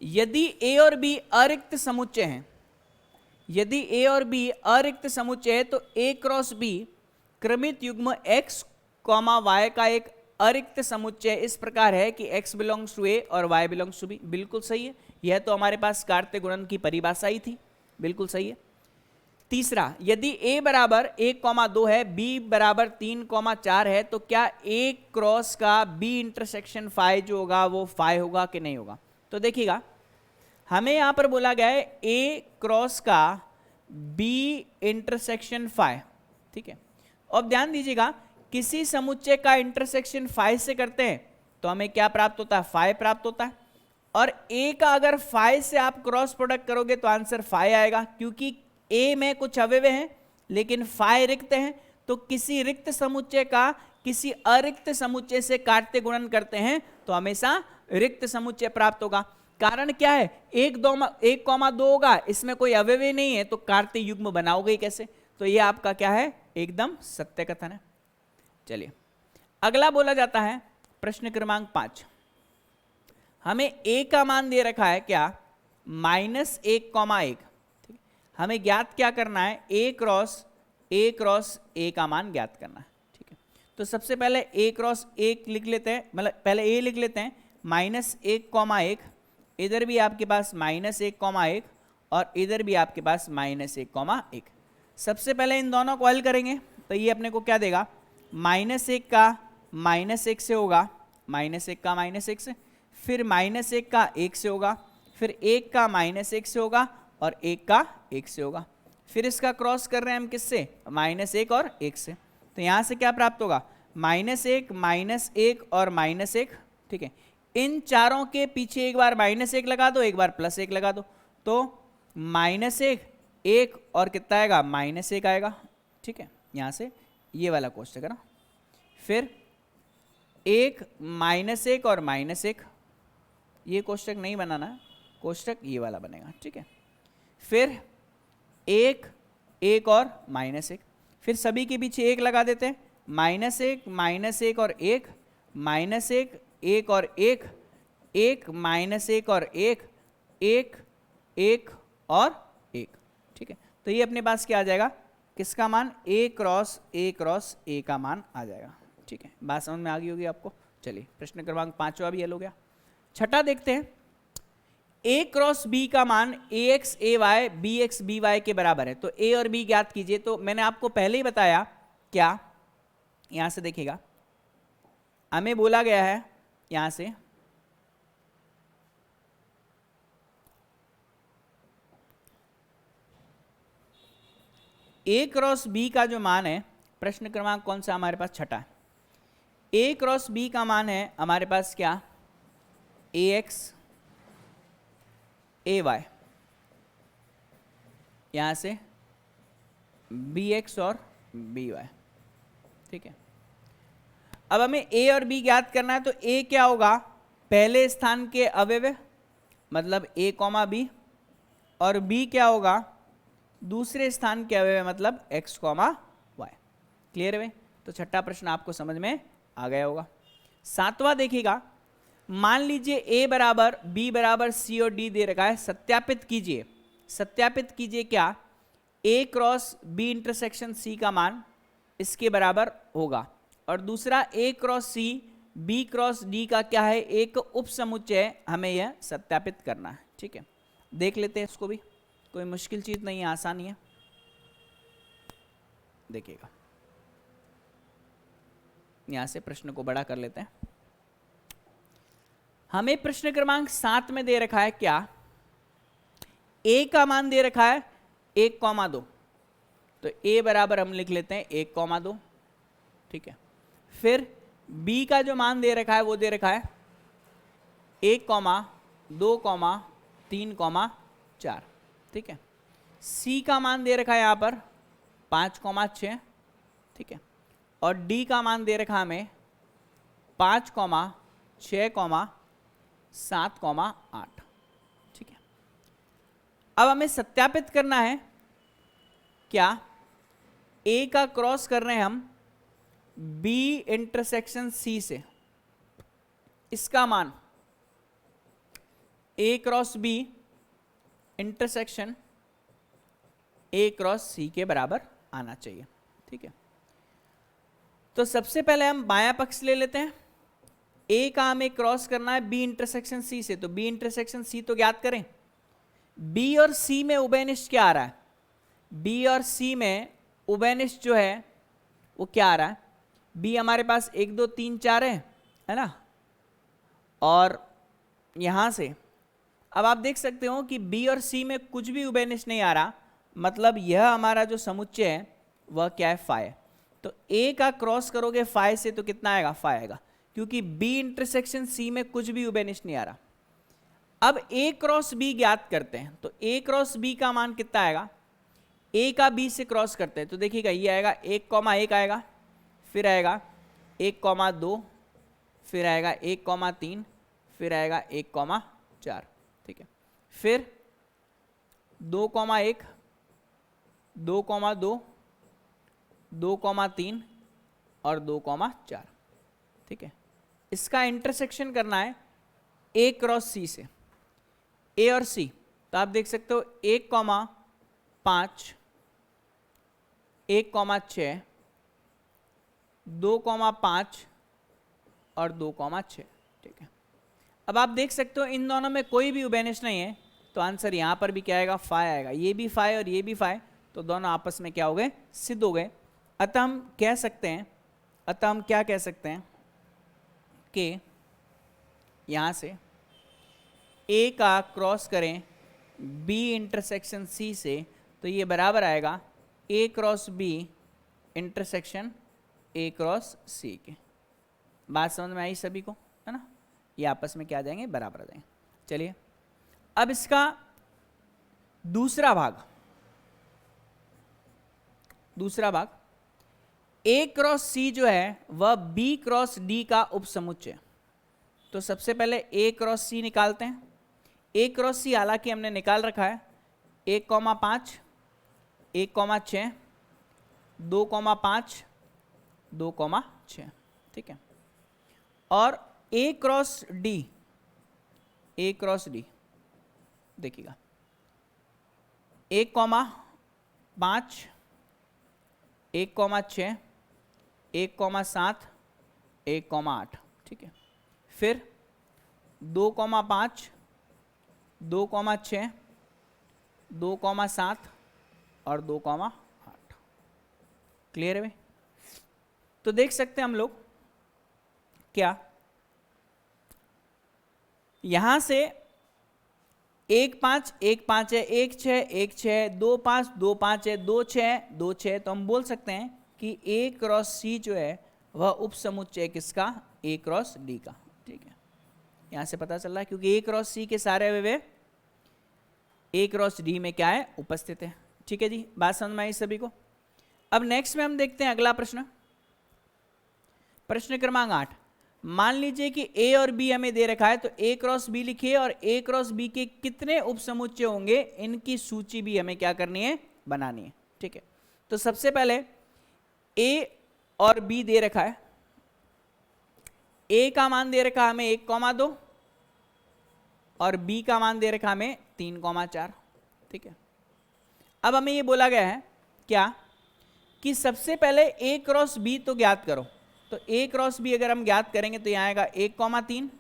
यदि A और B अरिक्त समुच्चय हैं, यदि A और B अरिक्त समुच्चय है तो A क्रॉस B क्रमित युग्म x, y का एक अरिक्त समुच्चय इस प्रकार है कि x बिलोंग्स टू A और y बिलोंग्स टू B। बिल्कुल सही है, यह तो हमारे पास कार्त्य गुणन की परिभाषा ही थी, बिल्कुल सही है। तीसरा, यदि A बराबर 1,2 है, B बराबर 3,4 है, तो क्या A क्रॉस का B इंटरसेक्शन फाई जो होगा वो फाई होगा कि नहीं होगा। तो देखिएगा हमें यहां पर बोला गया है A क्रॉस का B इंटरसेक्शन फाई, ठीक है। अब ध्यान दीजिएगा किसी समुच्चय का इंटरसेक्शन फाई से करते हैं तो हमें क्या प्राप्त होता है, फाई प्राप्त होता है। और A का अगर फाई से आप क्रॉस प्रोडक्ट करोगे तो आंसर फाई आएगा, क्योंकि A में कुछ अवयव हैं लेकिन फाई रिक्त हैं। तो किसी रिक्त समुच्चय का किसी अरिक्त समुच्चय से कार्त्य गुणन करते हैं तो हमेशा रिक्त समुच्चय प्राप्त होगा। कारण क्या है, 1,2 होगा, इसमें कोई अवयव ही नहीं है तो कार्त्य युग्म बनाओगे कैसे। तो ये आपका क्या है, एकदम सत्य कथन है। चलिए अगला बोला जाता है प्रश्न क्रमांक 5, हमें A का मान दे रखा है क्या, -1,1, ठीक है। हमें ज्ञात क्या करना है, A क्रॉस A का मान ज्ञात करना है, ठीक है। तो सबसे पहले a क्रॉस 1 लिख लेते हैं, मतलब पहले a लिख लेते हैं, -1, 1, इधर भी आपके पास -1, 1 और इधर भी आपके पास -1, 1। सबसे पहले इन दोनों को हल करेंगे तो ये अपने को क्या देगा, -1 का -1 से होगा, -1 का -1 से, फिर -1 का 1 से होगा, फिर 1 का -1 से होगा और 1 का 1 से होगा। फिर इसका क्रॉस कर रहे हैं हम किससे, -1 और 1 से, तो यहाँ से क्या प्राप्त होगा, -1, -1 और -1। ठीक है, इन चारों के पीछे एक बार -1 लगा दो, एक बार +1 लगा दो, तो -1, 1 और कितना आएगा, -1 आएगा। ठीक है, यहाँ से ये वाला कोष्टक है ना, फिर 1, -1 और -1, ये कोष्टक नहीं बनाना है, कोष्टक ये वाला बनेगा। ठीक है, फिर 1, 1 और -1, फिर सभी के पीछे 1 लगा देते हैं, -1, -1 और 1, -1, 1 और 1, 1, -1 और 1, 1, 1 और 1। ठीक है, तो ये अपने पास क्या आ जाएगा, किसका मान, a क्रॉस a का मान आ जाएगा। ठीक है, बात समझ में आ गई होगी आपको। चलिए प्रश्न क्रमांक 5वां भी हल हो गया। छठा देखते हैं, a क्रॉस b का मान ax ay bx by के बराबर है, तो a और b ज्ञात कीजिए। तो मैंने आपको पहले ही बताया, क्या, यहां से देखिएगा, हमें बोला गया है यहां से a क्रॉस b का जो मान है, प्रश्न क्रमांक कौन सा हमारे पास, छठा, a क्रॉस b का मान है हमारे पास क्या, ax ay, यहां से bx और by। ठीक है, अब हमें a और b ज्ञात करना है, तो a क्या होगा, पहले स्थान के अवयव, मतलब a, b, और b क्या होगा, दूसरे स्थान के अवयव, मतलब x, y। क्लियर है? तो छठा प्रश्न आपको समझ में आ गया होगा। सातवां देखिएगा, मान लीजिए a बराबर b बराबर c और d दे रखा है, सत्यापित कीजिए, सत्यापित कीजिए क्या, a cross b intersection c का मान इसके बराबर होगा, और दूसरा a cross c b cross d का क्या है, एक उप समुच्चय, हमें यह सत्यापित करना है। ठीक है, देख लेते हैं इसको भी, कोई मुश्किल चीज नहीं है, आसानी है। देखिएगा, यहां से प्रश्न को बड़ा कर लेते हैं। हमें प्रश्न क्रमांक 7 में दे रखा है क्या, a का मान दे रखा है 1,2, तो a बराबर हम लिख लेते हैं 1,2। ठीक है, फिर b का जो मान दे रखा है वो दे रखा है 1,2, 3,4। ठीक है, c का मान दे रखा है यहाँ पर 5,6। ठीक है, और d का मान दे रखा हमें 5, 6, 7,8। ठीक है, अब हमें सत्यापित करना है क्या, a का क्रॉस कर रहे हैं हम b इंटरसेक्शन c से, इसका मान a cross b intersection a cross c के बराबर आना चाहिए। ठीक है, तो सबसे पहले हम बायां पक्ष ले लेते हैं, a का हमें क्रॉस करना है b इंटरसेक्शन c से, तो b इंटरसेक्शन c तो ज्ञात करें। b और c में उभयनिष्ठ क्या आ रहा है, b और c में उभयनिष्ठ जो है वो क्या आ रहा है, b हमारे पास 1, 2, 3, 4 है ना, और यहां से अब आप देख सकते हो कि b और c में कुछ भी उभयनिष्ठ नहीं आ रहा, मतलब यह हमारा जो समुच्चय है वह क्या है, फाई। तो a का क्रॉस करोगे फाई से तो कितना आएगा, फाई आएगा, क्योंकि b इंटरसेक्शन c में कुछ भी उभयनिष्ठ नहीं आ रहा। अब a क्रॉस b ज्ञात करते हैं, तो a क्रॉस b का मान कितना आएगा, a का b से क्रॉस करते हैं, तो देखिएगा ये आएगा 1,1 आएगा, फिर आएगा 1,2, फिर आएगा 1,3, फिर आएगा 1,4। ठीक है, फिर 2,1, 2,2, 2,3 और 2,4। ठीक है, इसका इंटरसेक्शन करना है a क्रॉस c से, a और c, तो आप देख सकते हो 1,5, 1,6, 2,5 और 2,6। ठीक है, अब आप देख सकते हो इन दोनों में कोई भी उभयनिष्ठ नहीं है, तो आंसर यहाँ पर भी क्या आएगा, फाई आएगा। ये भी फाई और ये भी फाई, तो दोनों आपस में क्या हो गए, सिद्ध हो गए। अतः हम क्या कह सकते हैं कि यहाँ से ए का क्रॉस करें बी इंटरसेक्शन सी से, तो ये बराबर आएगा A cross B intersection A cross C के। बात समझ में आई सभी को, है ना? ये आपस में क्या आ जाएंगे, बराबर आ जाएंगे। चलिए अब इसका दूसरा भाग, ए क्रॉस सी जो है वह बी क्रॉस डी का उपसमुच्चय। तो सबसे पहले ए क्रॉस सी निकालते हैं। ए क्रॉस सी हालांकि हमने निकाल रखा है 1,5, 1,6, 2,5, 2,6। ठीक है, और ए क्रॉस डी देखिएगा 1,5, 1,6, 1,7, 1,8। ठीक है, फिर 2,5, 2,6, 2,7 और 2,8। क्लियर है भाई? तो देख सकते हैं हम लोग क्या, यहां से 1,5 1,5 है, 1,6 1,6, 2,5 2,5 है, 2,6 2,6। तो हम बोल सकते हैं कि ए क्रॉस सी जो है वह उपसमुच्चय किसका, ए क्रॉस डी का। ठीक है, यहां से पता चल रहा है क्योंकि ए क्रॉस सी के सारे अवयव ए क्रॉस डी में क्या है, उपस्थित है। ठीक है जी, बात समझ में आई सभी को? अब नेक्स्ट में हम देखते हैं अगला प्रश्न क्रमांक 8। मान लीजिए कि ए और बी हमें दे रखा है, तो ए क्रॉस बी लिखिए और ए क्रॉस बी के कितने उपसमुच्चय होंगे इनकी सूची भी हमें क्या करनी है, बनानी है। ठीक है, तो सबसे पहले ए और बी दे रखा है। ए का मान दे रखा हमें 1,2 और बी का मान दे रखा हमें 3,4। ठीक है, अब हमें ये बोला गया है क्या कि सबसे पहले ए क्रॉस बी तो ज्ञात करो। तो ए क्रॉस बी अगर हम ज्ञात करेंगे तो यहां आएगा 1,3,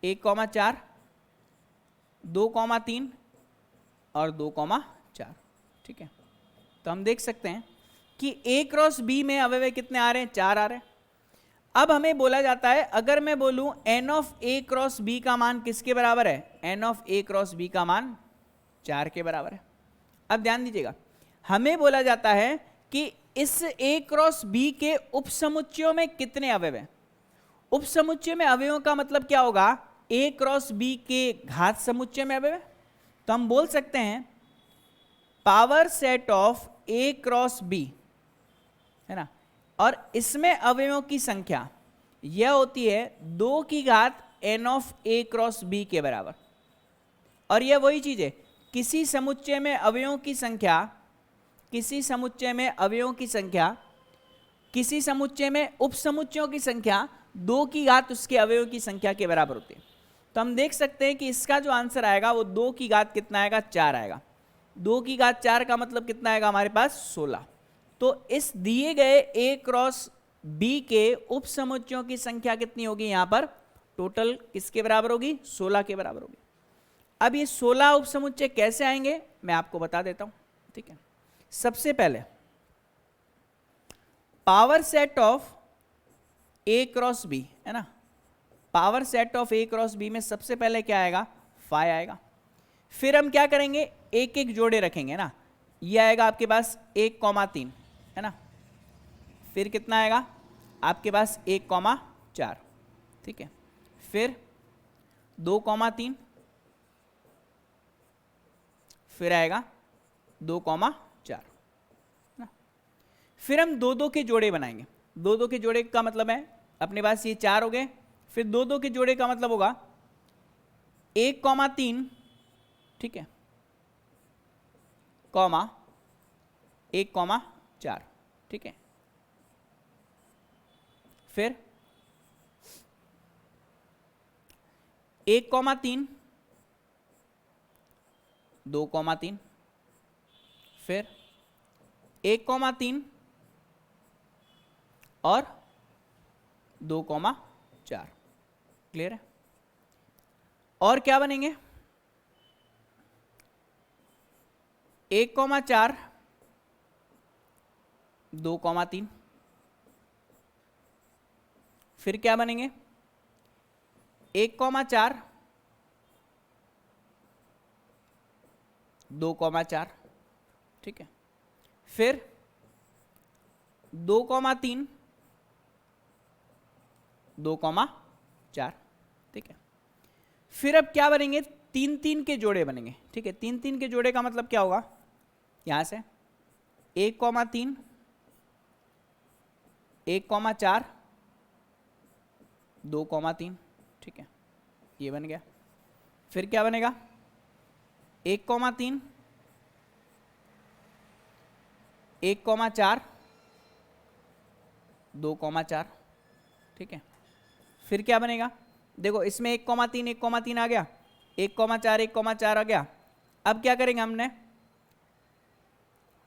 1,4, 2,3 और 2,4। ठीक है, तो हम देख सकते हैं कि ए क्रॉस बी में अवयव कितने आ रहे हैं, 4 आ रहे हैं। अब हमें बोला जाता है, अगर मैं बोलूं N of A cross B का मान किसके बराबर है, N of A cross B का मान 4 के बराबर है। अब ध्यान दीजिएगा, हमें बोला जाता है कि इस ए क्रॉस बी के उपसमुच्चयों में कितने अवयव हैं। उपसमुच्चय में अवयवों का मतलब क्या होगा, ए क्रॉस बी के घात समुच्चय में अवयव है। तो हम बोल सकते हैं power set of A cross B, है ना, और इसमें अवयवों की संख्या यह होती है 2 की घात N of A cross B के बराबर। और यह वही चीज है, किसी समुच्चय में अवयवों की संख्या, किसी समुच्चय में अवयवों की संख्या, किसी समुच्चय में उपसमुच्चयों की संख्या 2 की घात उसके अवयवों की संख्या के बराबर होती है। तो हम देख सकते हैं कि इसका जो आंसर आएगा वो 2 की घात कितना आएगा, 4 आएगा। 2 की घात 4 का मतलब कितना आएगा हमारे पास, 16। तो इस दिए गए ए क्रॉस बी के उपसमुच्चयों की संख्या कितनी होगी, यहां पर टोटल किसके बराबर होगी, 16 के बराबर होगी। अब ये 16 उपसमुच्चय कैसे आएंगे मैं आपको बता देता हूं। ठीक है, सबसे पहले power set of A cross B, है ना, power set of A cross B में सबसे पहले क्या आएगा, 5 आएगा। फिर हम क्या करेंगे, एक एक जोड़े रखेंगे ना, ये आएगा आपके पास 1,3, है ना, फिर कितना आएगा आपके पास 1,4। ठीक है, फिर 2,3, फिर आएगा 2,4 ना। फिर हम 2-2 के जोड़े बनाएंगे। 2-2 के जोड़े का मतलब है अपने पास ये 4 हो गए, फिर 2-2 के जोड़े का मतलब होगा 1,3, ठीक है, कॉमा 1,4, ठीक है, फिर 1,3, 2,3, फिर 1,3, और 2,4। क्लियर है? और क्या बनेंगे? 1,4, 2,3। फिर क्या बनेंगे? 1,4, 2,4। ठीक है। फिर 2,3, 2,4। ठीक है। फिर अब क्या बनेंगे? 3 के जोड़े बनेंगे। ठीक है। 3 के जोड़े का मतलब क्या होगा? यहां से 1,3, 1,4, 2,3। ठीक है, ये बन गया। फिर क्या बनेगा? 1,3, 1,4, 2,4। ठीक है। फिर क्या बनेगा? देखो इसमें 1,3, 1,3 आ गया, 1,4, 1,4 आ गया। अब क्या करेंगे? हमने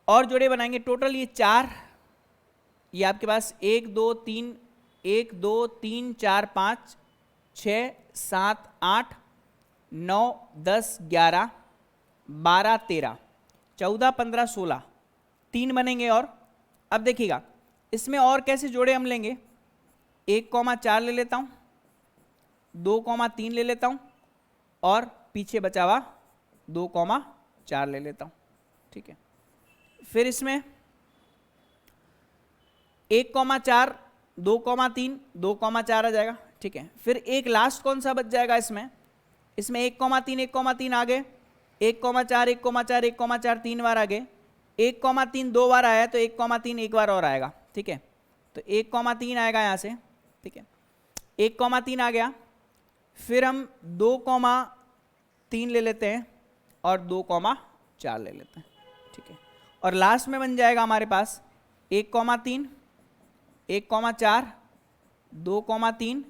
और जोड़े बनाएंगे। टोटल ये 4, ये आपके पास 1 2 3, 1 2 3 4 5 6 7 8 9 10 11 12 13 14 15 16, 3 बनेंगे। और अब देखिएगा इसमें और कैसे जोड़े हम लेंगे? 1,4 ले लेता हूं, 2,3 ले लेता हूं और पीछे बचा हुआ 2,4 ले लेता हूं। ठीक है। फिर इसमें 1,4, 2,3, 2,4 आ जाएगा। ठीक है। फिर एक लास्ट कौन सा बच जाएगा इसमें? इसमें 1,3, 1,3 आ गए, 1,4, 1,4, 1,4 3 बार आ गए, 1,3 2 बार आया तो 1,3 एक बार और आएगा। ठीक है। तो 1,3 आएगा यहाँ से। ठीक है, 1,3 आ गया। फिर हम 2,3 ले लेते हैं और 2,4 ले लेते हैं। ठीक है। और लास्ट में बन जाएगा हमारे पास 1,3, 1,4, 2,3,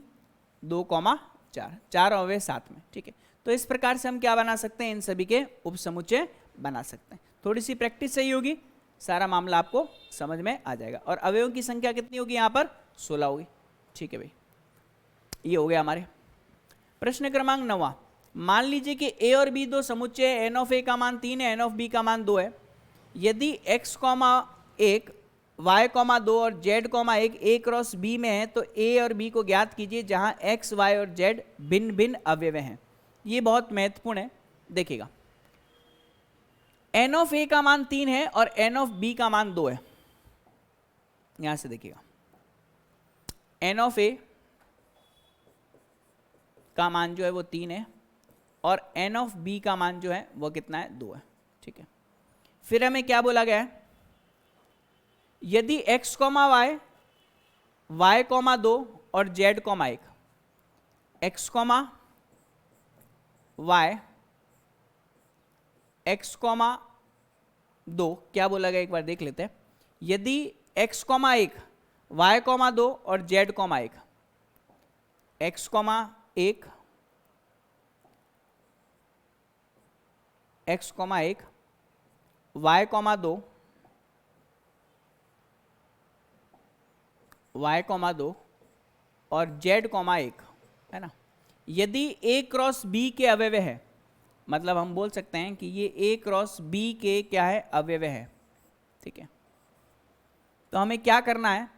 2,4, 4 अवयव साथ में। ठीक है। तो इस प्रकार से हम क्या बना सकते हैं? इन सभी के उपसमुच्चय बना सकते हैं। थोड़ी सी प्रैक्टिस सही होगी, सारा मामला आपको समझ में आ जाएगा। और अवयवों की संख्या कितनी होगी? यहाँ पर 16 होगी। ठीक है भाई, ये हो गया हमारे। प्रश्न क्रमांक 9। मान लीजिए कि a और b दो समुच्चय, n ऑफ a का मान 3 है, n ऑफ b का मान 2 है। यदि x, 1, y, 2 और z, 1 a क्रॉस b में है तो a और b को ज्ञात कीजिए जहां x, y और z भिन्न भिन्न अवयव हैं। ये बहुत महत्वपूर्ण है, देखिएगा। n ऑफ a का मान 3 है और n ऑफ b का मान 2 है। यहां से देखिएगा, n ऑफ a का मान जो है वो 3 है और n ऑफ b का मान जो है वो कितना है? 2 है। ठीक है। फिर हमें क्या बोला गया है? यदि x, y, y, 2 और z, 1, x, y, x, 2, क्या बोला गया एक बार देख लेते हैं। यदि x, 1, y, 2 और z, 1, x, 1, x, 1, y, 2, y, 2 और z, 1 है ना। यदि a क्रॉस b के अवयव है, मतलब हम बोल सकते हैं कि ये a क्रॉस b के क्या है? अवयव है। ठीक है। तो हमें क्या करना है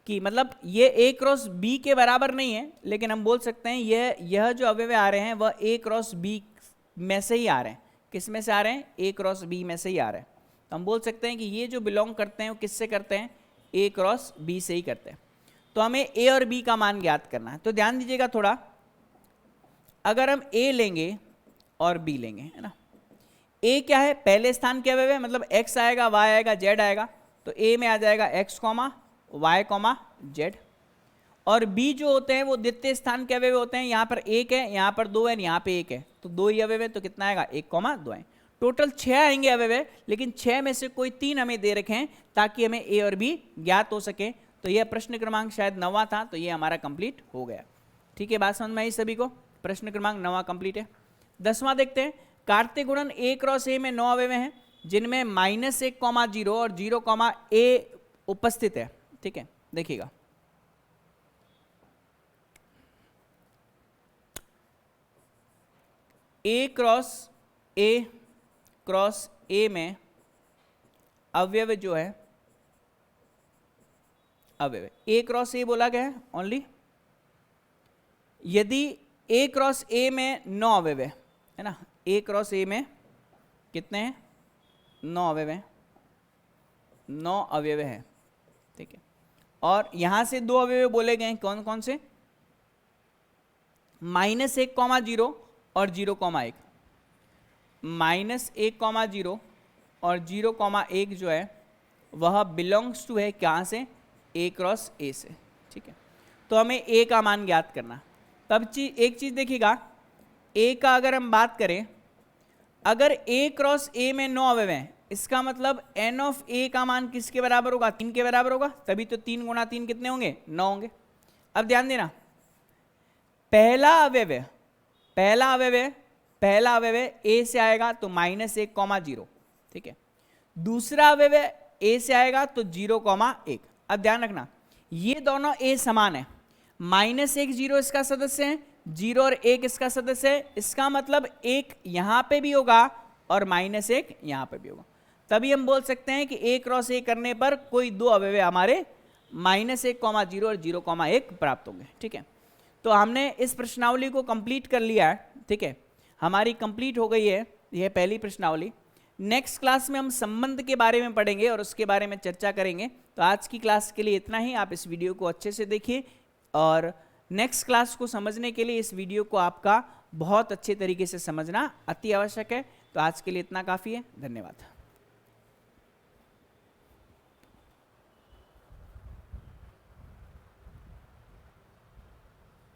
कि मतलब ये a क्रॉस b के बराबर नहीं है, लेकिन हम बोल सकते हैं यह जो अवयव आ रहे हैं वह a क्रॉस b में से ही आ रहे हैं। किस में से आ रहे हैं? a क्रॉस b में से ही आ रहे हैं। तो हम बोल सकते हैं कि ये जो बिलोंग करते हैं वो किससे करते हैं? a क्रॉस b से ही करते हैं। तो हमें a और b का मान ज्ञात करना है। तो ध्यान दीजिएगा थोड़ा, अगर हम a लेंगे और b लेंगे, है ना। a क्या है? पहले स्थान के अवयव है, मतलब x आएगा, y आएगा, z आएगा। तो a में आ जाएगा x, y, z। और b जो होते हैं वो द्वितीय स्थान के अवयव होते हैं। यहाँ पर 1 है, यहाँ पर 2 है, यहाँ पे 1 है, तो 2 ही अवयव है। तो कितना आएगा? 1, 2 है। टोटल 6 आएंगे अवयव, लेकिन 6 में से कोई 3 हमें दे रखे हैं ताकि हमें a और b ज्ञात हो सके। तो यह प्रश्न क्रमांक शायद 9वां था, तो ये हमारा कंप्लीट हो गया। ठीक है, बात समझ में आई सभी को? प्रश्न क्रमांक 9वां कंप्लीट है। 10वां देखते हैं। कार्तीय गुणन a क्रॉस a में 9 अवयव हैं जिनमें -1, 0 और 0, a उपस्थित है। ठीक है। देखिएगा, ए क्रॉस ए में अवयव जो है, अवयव ए क्रॉस ए बोला गया है ओनली। यदि ए क्रॉस ए में 9 अवयव है ना, ए क्रॉस ए में कितने हैं, 9 अवयव हैं, 9 अवयव है, ठीक है। और यहां से 2 अवयव बोले गए हैं, कौन कौन से, -1,0 और 0,1। -1,0 और 0,1 जो है वह बिलोंग्स टू है कहाँ से, ए क्रॉस ए से, ठीक है। तो हमें ए का मान ज्ञात करना। तब एक चीज देखिएगा, ए का अगर हम बात करें, अगर ए क्रॉस ए में 9 अवयव हैं, इसका मतलब एन ऑफ ए का मान किसके बराबर होगा, 3 के बराबर होगा, तभी तो 3 गुणा 3 कितने होंगे, 9 होंगे। अब ध्यान देना, पहला अवयव ए से आएगा तो -1,0, ठीक है। दूसरा अवयव ए से आएगा तो 0,1। अब ध्यान रखना, ये दोनों ए समान है, -1,0 इसका सदस्य है, 0 और 1 इसका सदस्य है। इसका मतलब 1 यहां पे भी होगा और -1 यहां पे भी होगा। तभी हम बोल सकते हैं कि ए क्रॉस ए करने पर कोई 2 अवयव हमारे -1,0 और 0,1 प्राप्त होंगे, ठीक है। तो हमने इस प्रश्नावली को कंप्लीट कर लिया है, ठीक है, हमारी कंप्लीट हो गई है यह पहली प्रश्नावली। नेक्स्ट क्लास में हम संबंध के बारे में पढ़ेंगे और उसके बारे में चर्चा करेंगे। तो आज की क्लास के लिए इतना ही। आप इस वीडियो को अच्छे से देखिए और नेक्स्ट क्लास को समझने के लिए इस वीडियो को आपका बहुत अच्छे तरीके से समझना अति आवश्यक है। तो आज के लिए इतना काफ़ी है। धन्यवाद।